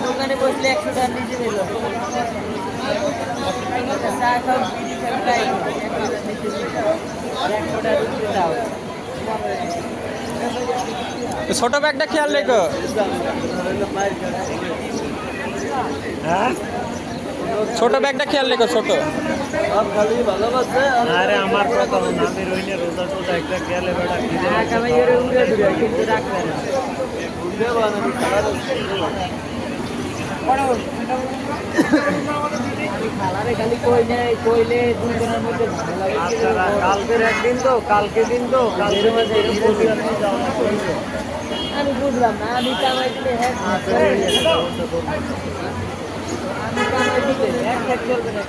দোকানে বসলে 100 টাকা নিচে দিল চা খাও বিড়ি খাও তাই 100 টাকা দিতে দাও ছোট ব্যাগটা খেয়াল রেখো। হ্যাঁ ছোট ব্যাগটা খেয়াল রেখো ছোট। আরে আমার কথা আমি রইনে রোজা টোজা একটা গেলে বেটা কামাই করে উড়ে দূরে কিন্তু রাখবে না খালারে খালি কইলে দুজনের মধ্যে কালকের একদিন তো কালকে দিন তো কালকের মাঝে আমি বুঝলাম না আমি কামাই দিলে হ্যাঁ আমি কামাই দিলে এক চলবে না